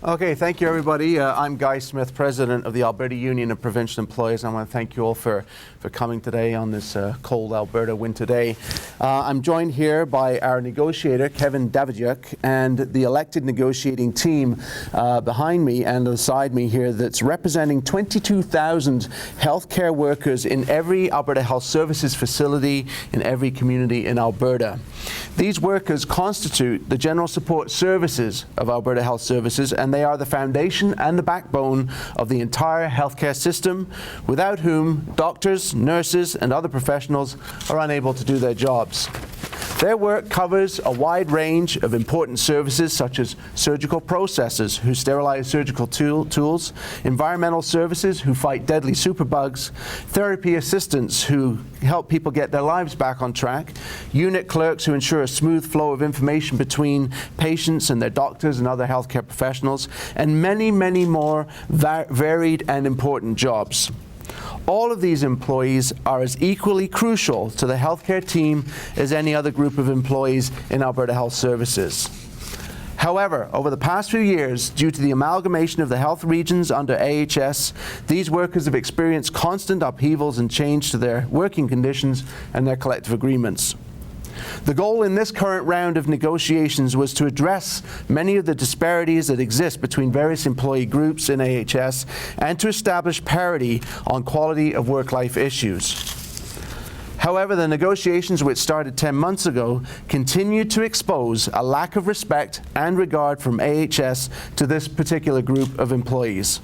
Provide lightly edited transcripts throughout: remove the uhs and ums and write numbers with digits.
Okay, thank you everybody. I'm Guy Smith, President of the Alberta Union of Provincial Employees. I want to thank you all for coming today on this cold Alberta winter day. I'm joined here by our negotiator, Kevin Davidiuk, and the elected negotiating team behind me and beside me here that's representing 22,000 healthcare workers in every Alberta Health Services facility in every community in Alberta. These workers constitute the General Support Services of Alberta Health Services, and they are the foundation and the backbone of the entire healthcare system, without whom doctors, nurses, and other professionals are unable to do their jobs. Their work covers a wide range of important services such as surgical processors who sterilize surgical tools, environmental services who fight deadly superbugs, therapy assistants who help people get their lives back on track, unit clerks who ensure a smooth flow of information between patients and their doctors and other healthcare professionals, and many, many more varied and important jobs. All of these employees are as equally crucial to the healthcare team as any other group of employees in Alberta Health Services. However, over the past few years, due to the amalgamation of the health regions under AHS, these workers have experienced constant upheavals and change to their working conditions and their collective agreements. The goal in this current round of negotiations was to address many of the disparities that exist between various employee groups in AHS and to establish parity on quality of work-life issues. However, the negotiations, which started 10 months ago, continued to expose a lack of respect and regard from AHS to this particular group of employees.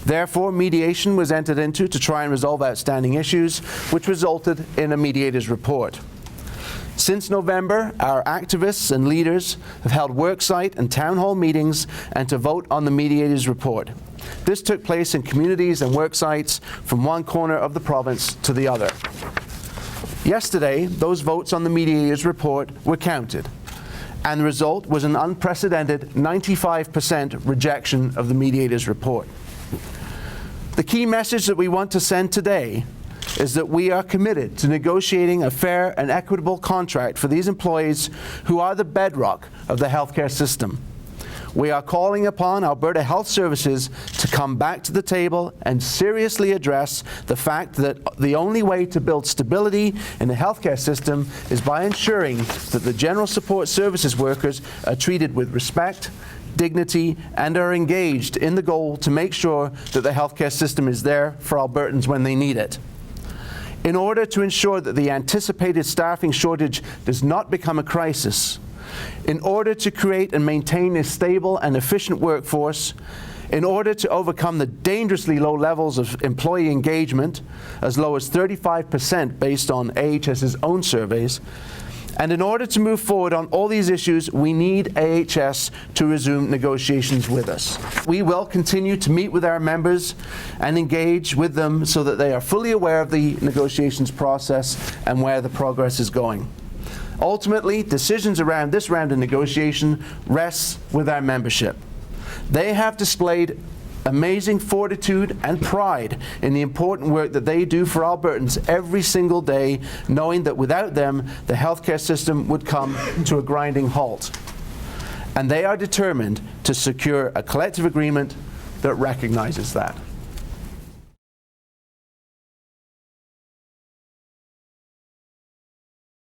Therefore, mediation was entered into to try and resolve outstanding issues, which resulted in a mediator's report. Since November, our activists and leaders have held worksite and town hall meetings and to vote on the mediator's report. This took place in communities and worksites from one corner of the province to the other. Yesterday, those votes on the mediator's report were counted, and the result was an unprecedented 95% rejection of the mediator's report. The key message that we want to send today is that we are committed to negotiating a fair and equitable contract for these employees who are the bedrock of the healthcare system. We are calling upon Alberta Health Services to come back to the table and seriously address the fact that the only way to build stability in the healthcare system is by ensuring that the General Support Services workers are treated with respect, dignity, and are engaged in the goal to make sure that the healthcare system is there for Albertans when they need it. In order to ensure that the anticipated staffing shortage does not become a crisis, in order to create and maintain a stable and efficient workforce, in order to overcome the dangerously low levels of employee engagement, as low as 35% based on AHS's own surveys, and in order to move forward on all these issues, we need AHS to resume negotiations with us. We will continue to meet with our members and engage with them so that they are fully aware of the negotiations process and where the progress is going. Ultimately, decisions around this round of negotiation rests with our membership. They have displayed amazing fortitude and pride in the important work that they do for Albertans every single day, knowing that without them, the healthcare system would come to a grinding halt. And they are determined to secure a collective agreement that recognizes that.